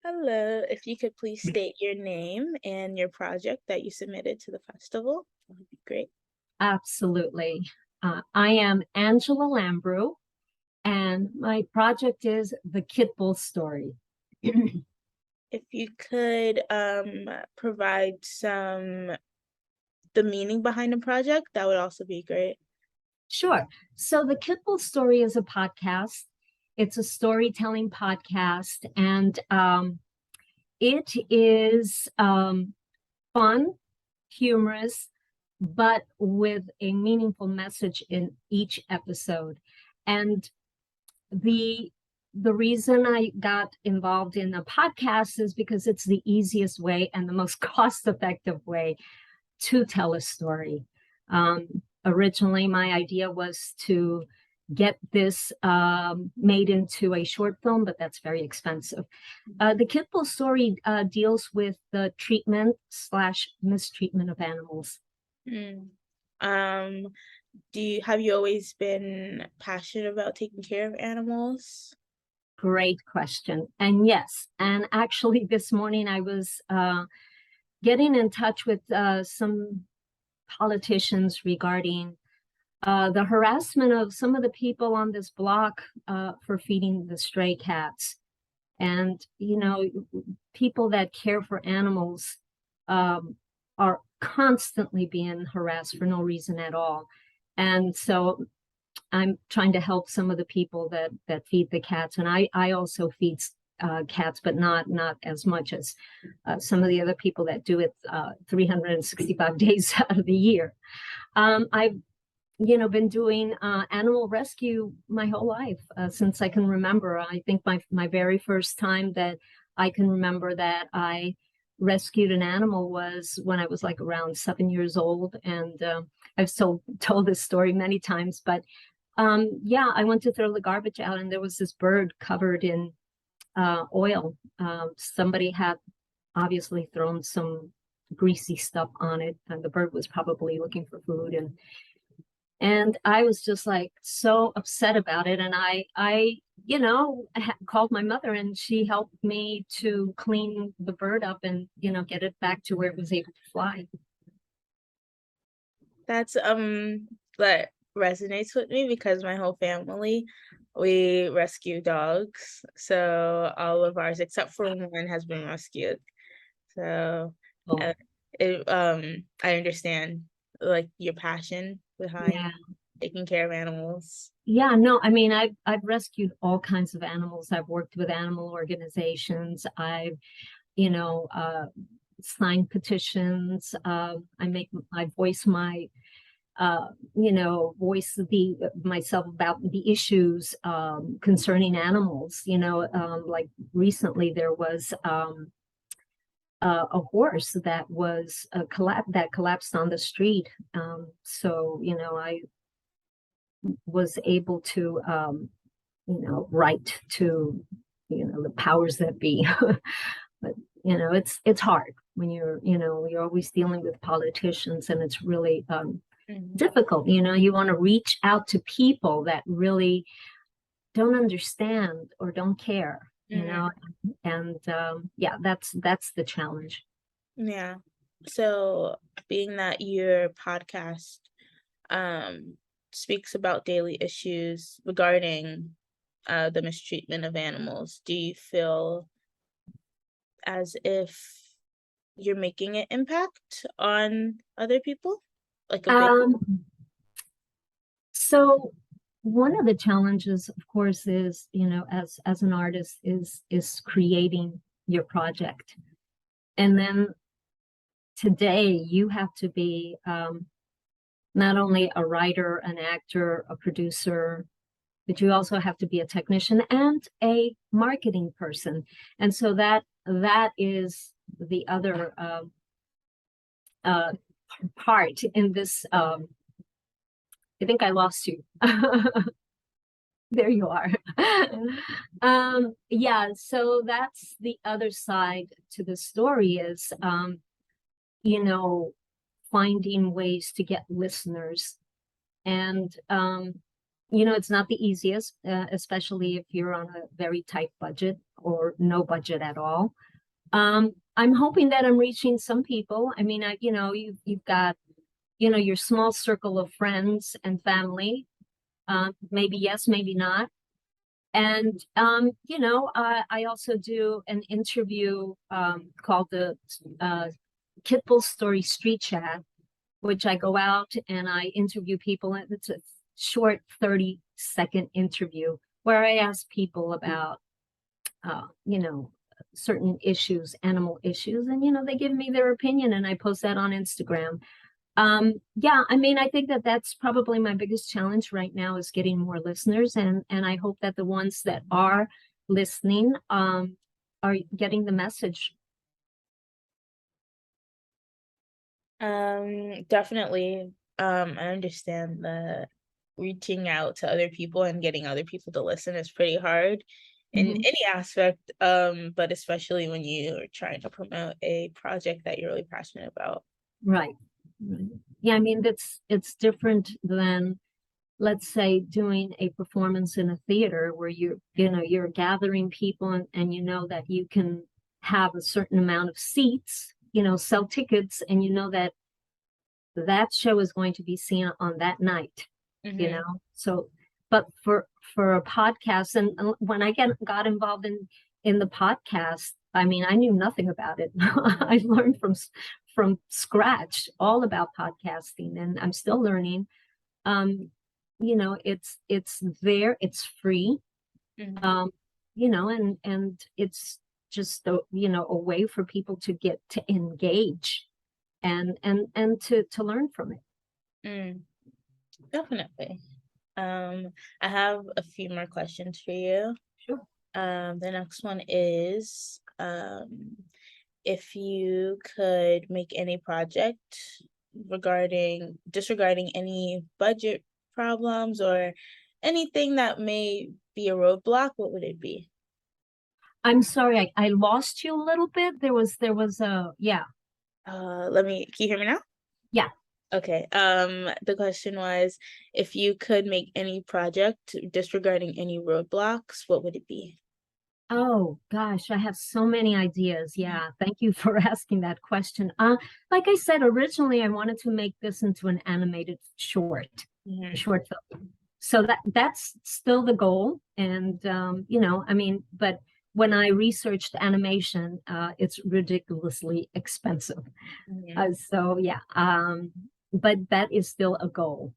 Hello, if you could please state your name and your project that you submitted to the festival, that would be great. Absolutely. I am Angela Lambru, and my project is The Kid Bull Story. If you could provide the meaning behind the project, that would also be great. Sure. So, The Kid Bull Story is a podcast. It's a storytelling podcast, and it is fun, humorous, but with a meaningful message in each episode. And the the reason I got involved in a podcast is because it's the easiest way and the most cost-effective way to tell a story. Originally, my idea was to get this made into a short film, but that's very expensive. The Kid Bull Story deals with the treatment/mistreatment of animals. Mm. Um, have you always been passionate about taking care of animals? Great question. And yes, and actually this morning I was getting in touch with some politicians regarding the harassment of some of the people on this block for feeding the stray cats. And, people that care for animals are constantly being harassed for no reason at all. And so I'm trying to help some of the people that feed the cats, and I also feed cats, but not as much as some of the other people that do it 365 days out of the year. I've been doing animal rescue my whole life since I can remember. I think my very first time that I can remember that I rescued an animal was when I was like around 7 years old, and I've told this story many times, but yeah, I went to throw the garbage out, and there was this bird covered in oil. Somebody had obviously thrown some greasy stuff on it, and the bird was probably looking for food, and I was just like so upset about it, and I called my mother, and she helped me to clean the bird up and get it back to where it was able to fly. That's that resonates with me because my whole family, we rescue dogs. So all of ours, except for one, has been rescued. So Oh, uh, I understand like your passion behind yeah. taking care of animals. Yeah, no, I mean, I've rescued all kinds of animals. I've worked with animal organizations. I've, you know, uh, signed petitions. I voice my, voice myself about the issues concerning animals. Like recently there was a horse that was that collapsed on the street. So I was able to write to the powers that be. But it's hard when you're always dealing with politicians, and it's really Mhm. difficult. You want to reach out to people that really don't understand or don't care, Mhm. and yeah, that's the challenge. Yeah. So being that your podcast um speaks about daily issues regarding the mistreatment of animals, do you feel as if you're making an impact on other people? Like a big um So one of the challenges, of course, is, as an artist is creating your project. And then today you have to be not only a writer, an actor, a producer, but you also have to be a technician and a marketing person. And so that is the other uh, part in this. I think I lost you. There you are. Yeah, so that's the other side to the story is, you know, finding ways to get listeners. And it's not the easiest, especially if you're on a very tight budget or no budget at all. I'm hoping that I'm reaching some people. I mean, you've got, your small circle of friends and family. Maybe yes, maybe not. And, I also do an interview called the Kitbull Story Street Chat, which I go out and I interview people. And it's a short 30-second interview where I ask people about, certain issues, animal issues, and, they give me their opinion and I post that on Instagram. Yeah, I mean, I think that that's probably my biggest challenge right now is getting more listeners, and I hope that the ones that are listening are getting the message. Definitely. I understand that reaching out to other people and getting other people to listen is pretty hard in any aspect, but especially when you're trying to promote a project that you're really passionate about. Right. Yeah, I mean, it's different than, let's say, doing a performance in a theater where you're gathering people and you know that you can have a certain amount of seats, sell tickets, and that show is going to be seen on that night, So, but for a podcast, and when I got involved in the podcast, I mean, I knew nothing about it. I learned from scratch all about podcasting, and I'm still learning. It's there, it's free, and it's just a way for people to get to engage and to learn from it. Definitely. I have a few more questions for you. Sure. The next one is, if you could make any project disregarding any budget problems or anything that may be a roadblock, what would it be? I'm sorry, I lost you a little bit. There was yeah. Can you hear me now? Yeah. Okay. The question was, if you could make any project disregarding any roadblocks, what would it be? Oh gosh, I have so many ideas. Yeah, thank you for asking that question. Like I said, originally I wanted to make this into an animated short film. So that's still the goal. And I mean, but when I researched animation, it's ridiculously expensive. So yeah, but that is still a goal.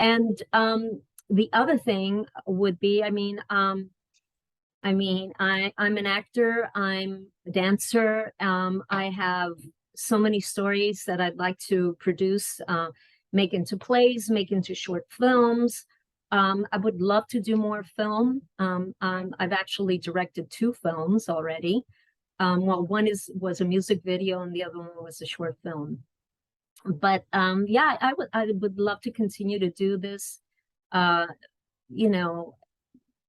And the other thing would be, I'm an actor, I'm a dancer. I have so many stories that I'd like to produce, make into plays, make into short films. I would love to do more film. I've actually directed 2 films already. Well, one was a music video and the other one was a short film. But yeah, I would love to continue to do this. You know,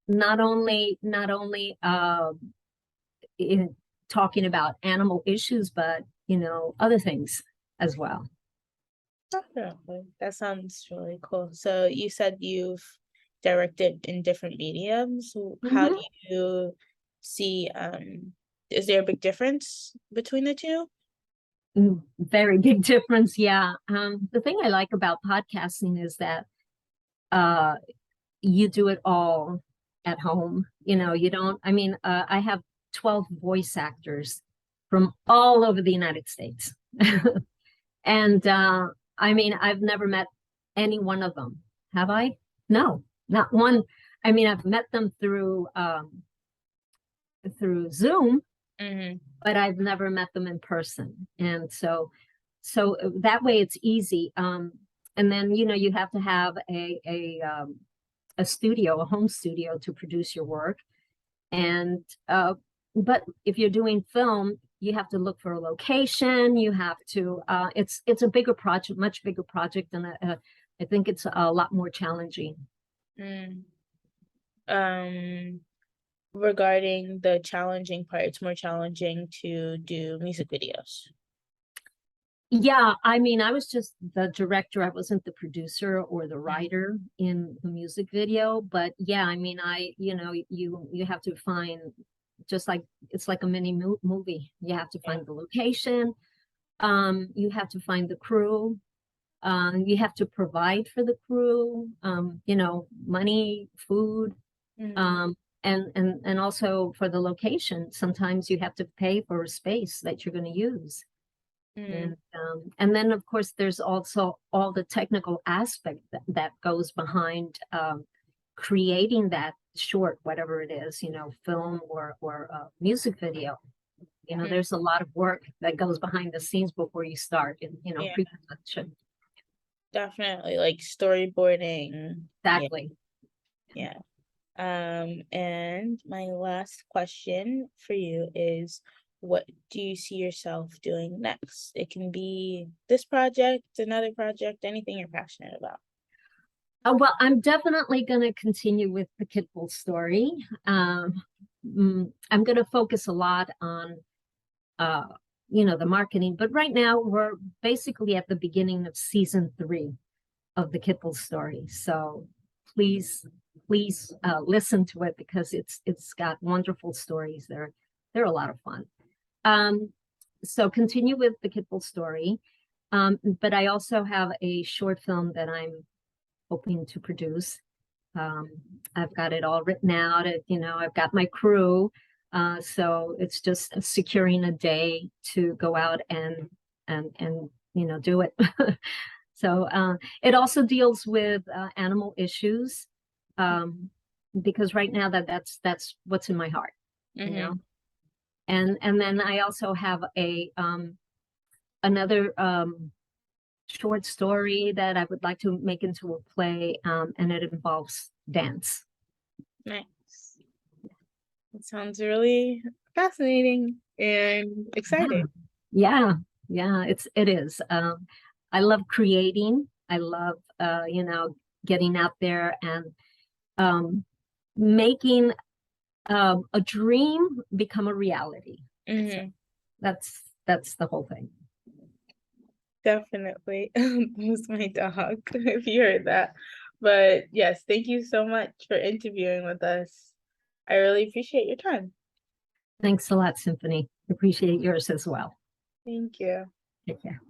not only in talking about animal issues, but other things as well. Definitely. That sounds really cool. So you said you've directed in different mediums. How do you see, is there a big difference between the two? Very big difference, yeah. The thing I like about podcasting is that you do it all at home. You don't, I have 12 voice actors from all over the United States. And I've never met any one of them. Have I? No, not one. I've met them through Zoom, but I've never met them in person. And so that way it's easy. And then you have to have a studio, a home studio, to produce your work. And but if you're doing film, you have to look for a location. You have to. It's a bigger project, much bigger project, and I think it's a lot more challenging. Regarding the challenging part, it's more challenging to do music videos. Yeah, I mean, I was just the director. I wasn't the producer or the writer in the music video, but yeah, I mean, you have to find, just like it's like a mini movie. You have to Yeah. find the location, you have to find the crew, you have to provide for the crew, money, food, Mhm. and also for the location. Sometimes you have to pay for a space that you're going to use. Mm. And then of course there's also all the technical aspect that goes behind creating that short, whatever it is, film or music video. Mm. There's a lot of work that goes behind the scenes before you start in, Yeah, pre-production. definitely like storyboarding. Yeah, Exactly. yeah. And my last question for you is, what do you see yourself doing next? It can be this project, another project, anything you're passionate about. Well, I'm definitely going to continue with the Kitbull story. I'm going to focus a lot on uh, the marketing. But right now we're basically at the beginning of season 3 of the Kitbull story. So please, please listen to it because it's got wonderful stories. They're a lot of fun. So continue with the Kitbull story. But I also have a short film that I'm hoping to produce. I've got it all written out. I've got my crew. So it's just securing a day to go out and do it. So it also deals with animal issues, because right now that's what's in my heart, you Mm-hmm. know. And then I also have another short story that I would like to make into a play, and it involves dance. Nice. It sounds really fascinating and exciting. Yeah, yeah, it is. I love creating. I love getting out there and making a dream become a reality. So Mm-hmm. that's the whole thing. Definitely. That was my dog, if you heard that. But yes, thank you so much for interviewing with us. I really appreciate your time. Thanks a lot, Symphony. Appreciate yours as well. Thank you. Take care.